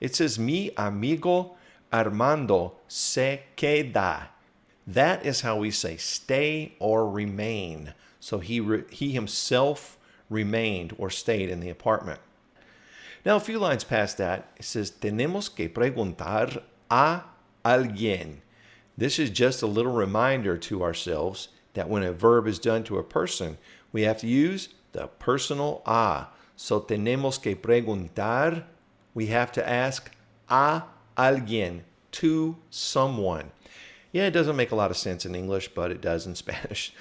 It says, mi amigo Armando se queda. That is how we say stay or remain. So he himself remained or stayed in the apartment. Now, a few lines past that, it says, tenemos que preguntar a alguien. This is just a little reminder to ourselves that when a verb is done to a person, we have to use the personal a. So tenemos que preguntar, we have to ask a alguien, to someone. Yeah, it doesn't make a lot of sense in English, but it does in Spanish.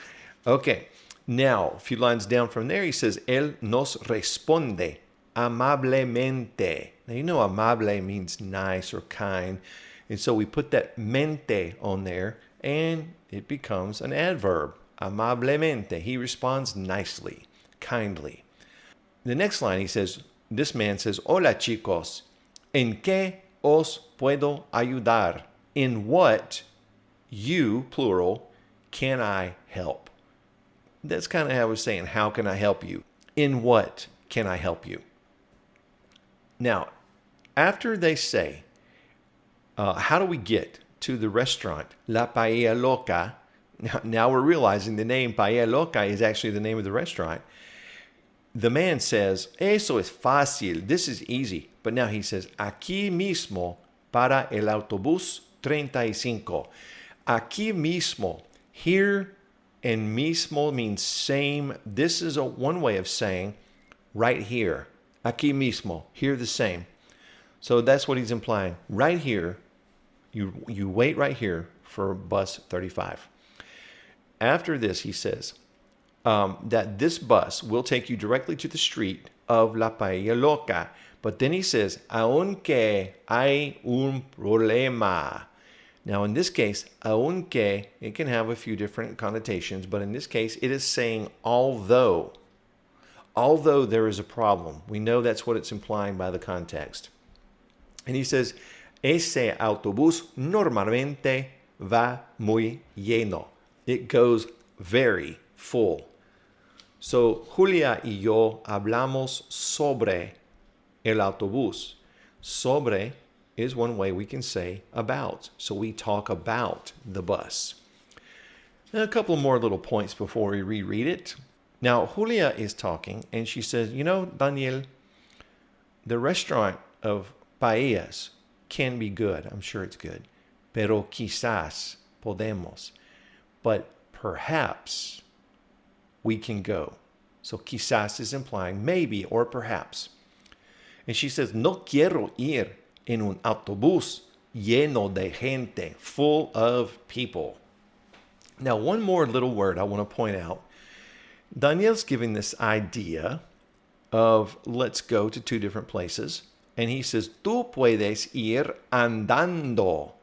Okay, now, a few lines down from there, he says, él nos responde amablemente. Now, you know amable means nice or kind. And so we put that mente on there, and it becomes an adverb. Amablemente. He responds nicely, kindly. The next line, he says, this man says, hola chicos, ¿en qué os puedo ayudar? In what, you, plural, can I help? That's kind of how I was saying, how can I help you? In what can I help you? Now, after they say, how do we get to the restaurant, La Paella Loca? Now we're realizing the name Paella Loca is actually the name of the restaurant. The man says, eso es fácil, this is easy. But now he says, aquí mismo para el autobús 35. Aquí mismo, here and mismo means same. This is one way of saying right here. Aquí mismo, here the same. So that's what he's implying. Right here, you wait right here for bus 35. After this, he says that this bus will take you directly to the street of La Paella Loca. But then he says, aunque hay un problema. Now, in this case, aunque, it can have a few different connotations, but in this case, it is saying although there is a problem. We know that's what it's implying by the context. And he says, ese autobús normalmente va muy lleno. It goes very full. So, Julia y yo hablamos sobre el autobús. Sobre is one way we can say about. So we talk about the bus. Now, a couple more little points before we reread it. Now, Julia is talking, and she says, you know, Daniel, the restaurant of paellas can be good. I'm sure it's good. Pero quizás podemos. But perhaps we can go. So quizás is implying maybe or perhaps. And she says, no quiero ir en un autobús lleno de gente, full of people. Now, one more little word I want to point out. Daniel's giving this idea of let's go to two different places. And he says, tú puedes ir andando.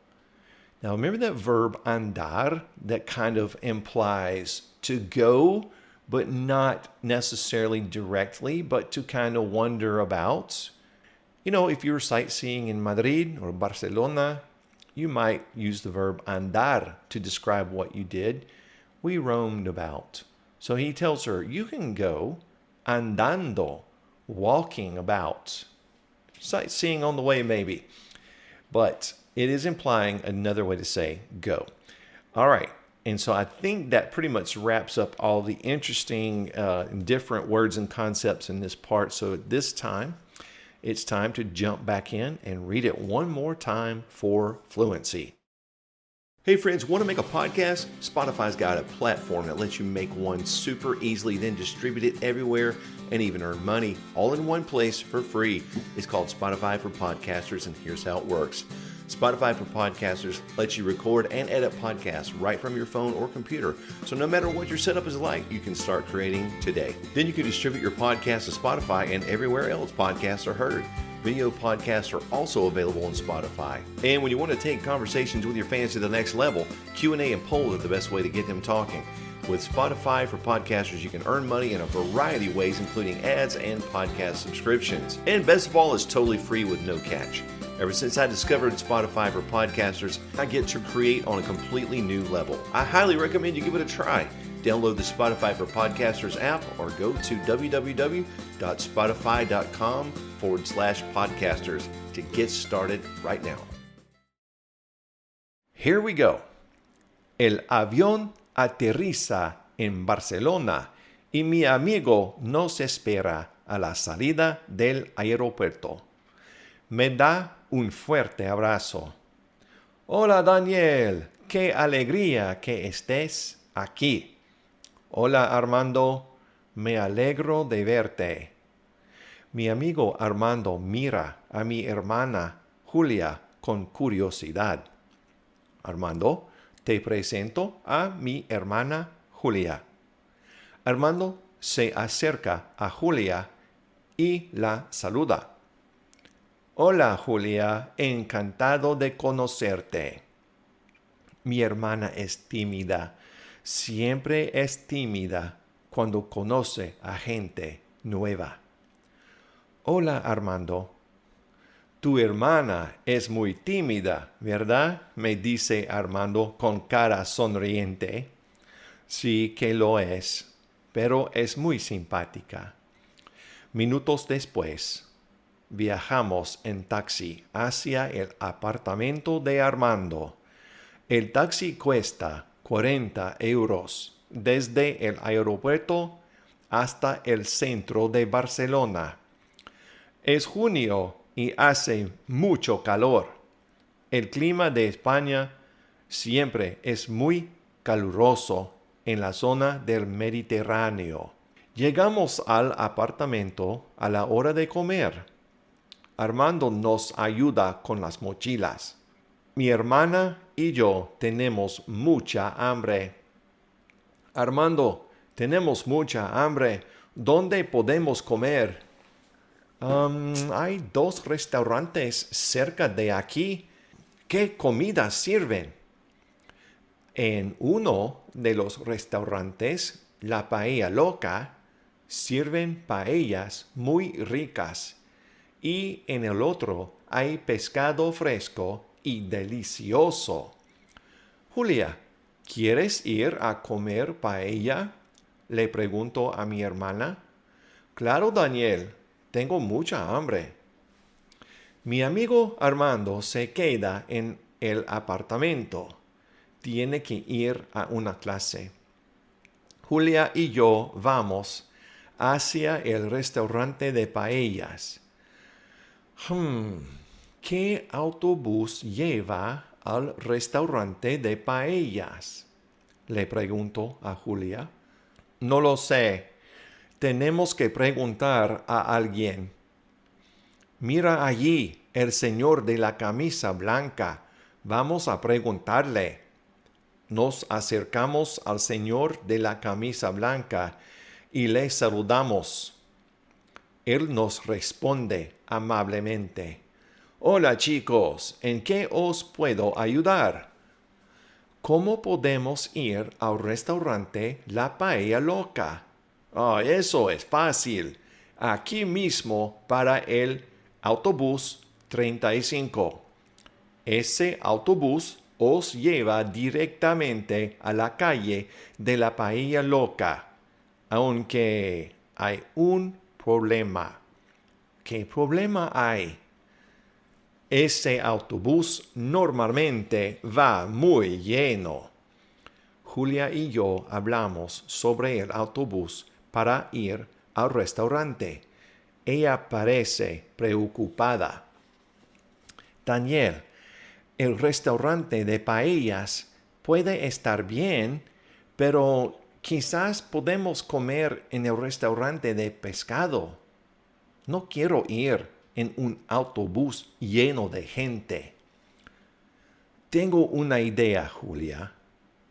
Now, remember that verb andar that kind of implies to go, but not necessarily directly, but to kind of wander about. You know, if you were sightseeing in Madrid or Barcelona, you might use the verb andar to describe what you did. We roamed about. So he tells her, you can go andando, walking about. Sightseeing on the way, maybe. But it is implying another way to say go. All right. And so I think that pretty much wraps up all the interesting different words and concepts in this part. So at this time, it's time to jump back in and read it one more time for fluency. Hey friends, want to make a podcast? Spotify's got a platform that lets you make one super easily, then distribute it everywhere and even earn money all in one place for free. It's called Spotify for Podcasters, and here's how it works. Spotify for Podcasters lets you record and edit podcasts right from your phone or computer. So no matter what your setup is like, you can start creating today. Then you can distribute your podcast to Spotify and everywhere else podcasts are heard. Video podcasts are also available on Spotify. And when you want to take conversations with your fans to the next level, Q&A and polls are the best way to get them talking. With Spotify for Podcasters, you can earn money in a variety of ways, including ads and podcast subscriptions. And best of all, it's totally free with no catch. Ever since I discovered Spotify for Podcasters, I get to create on a completely new level. I highly recommend you give it a try. Download the Spotify for Podcasters app or go to www.spotify.com/podcasters to get started right now. Here we go. El avión aterriza en Barcelona y mi amigo nos espera a la salida del aeropuerto. Me da un fuerte abrazo. Hola Daniel, qué alegría que estés aquí. Hola Armando, me alegro de verte. Mi amigo Armando mira a mi hermana Julia con curiosidad. Armando, te presento a mi hermana Julia. Armando se acerca a Julia y la saluda. Hola Julia, encantado de conocerte. Mi hermana es tímida. Siempre es tímida cuando conoce a gente nueva. Hola Armando. Tu hermana es muy tímida, ¿verdad? Me dice Armando con cara sonriente. Sí que lo es, pero es muy simpática. Minutos después, viajamos en taxi hacia el apartamento de Armando. El taxi cuesta 40 euros desde el aeropuerto hasta el centro de Barcelona. Es junio y hace mucho calor. El clima de España siempre es muy caluroso en la zona del Mediterráneo. Llegamos al apartamento a la hora de comer. Armando nos ayuda con las mochilas. Mi hermana y yo tenemos mucha hambre. Armando, tenemos mucha hambre. ¿Dónde podemos comer? Hay 2 restaurantes cerca de aquí. ¿Qué comida sirven? En uno de los restaurantes, la Paella Loca, sirven paellas muy ricas. Y en el otro hay pescado fresco y delicioso. Julia, ¿quieres ir a comer paella? Le pregunto a mi hermana. Claro, Daniel, tengo mucha hambre. Mi amigo Armando se queda en el apartamento. Tiene que ir a una clase. Julia y yo vamos hacia el restaurante de paellas. ¿Qué autobús lleva al restaurante de paellas? Le pregunto a Julia. No lo sé. Tenemos que preguntar a alguien. Mira allí, el señor de la camisa blanca. Vamos a preguntarle. Nos acercamos al señor de la camisa blanca y le saludamos. Él nos responde amablemente. Hola chicos, ¿en qué os puedo ayudar? ¿Cómo podemos ir al restaurante La Paella Loca? Eso es fácil. Aquí mismo para el autobús 35. Ese autobús os lleva directamente a la calle de La Paella Loca. Aunque hay un problema. ¿Qué problema hay? Ese autobús normalmente va muy lleno. Julia y yo hablamos sobre el autobús para ir al restaurante. Ella parece preocupada. Daniel, el restaurante de paellas puede estar bien, pero quizás podemos comer en el restaurante de pescado. No quiero ir en un autobús lleno de gente. Tengo una idea, Julia.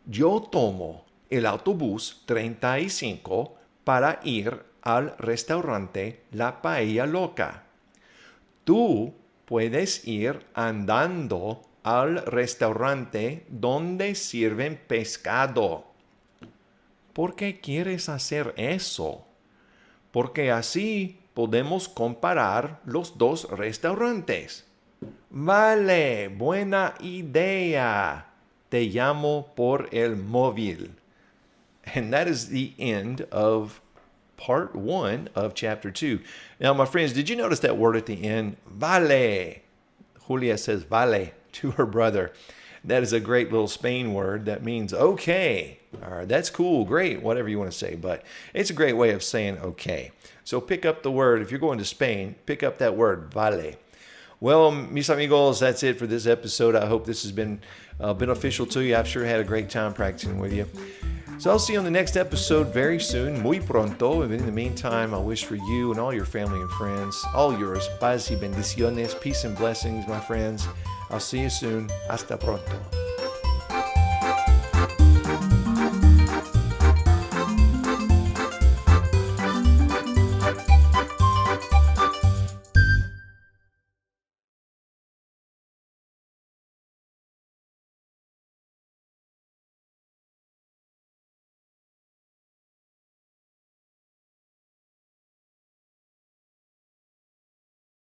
Yo tomo el autobús 35 para ir al restaurante La Paella Loca. Tú puedes ir andando al restaurante donde sirven pescado. ¿Por qué quieres hacer eso? Porque así podemos comparar los 2 restaurantes. Vale, buena idea. Te llamo por el móvil. And that is the end of part 1 of chapter 2. Now, my friends, did you notice that word at the end? Vale. Julia says vale to her brother. That is a great little Spain word that means okay. All right, that's cool, great, whatever you want to say, but it's a great way of saying okay. So pick up the word. If you're going to Spain, pick up that word, vale. Well, mis amigos, that's it for this episode. I hope this has been beneficial to you. I've sure had a great time practicing with you. So I'll see you on the next episode very soon, muy pronto. And in the meantime, I wish for you and all your family and friends, all yours, paz y bendiciones, peace and blessings, my friends. I'll see you soon. Hasta pronto.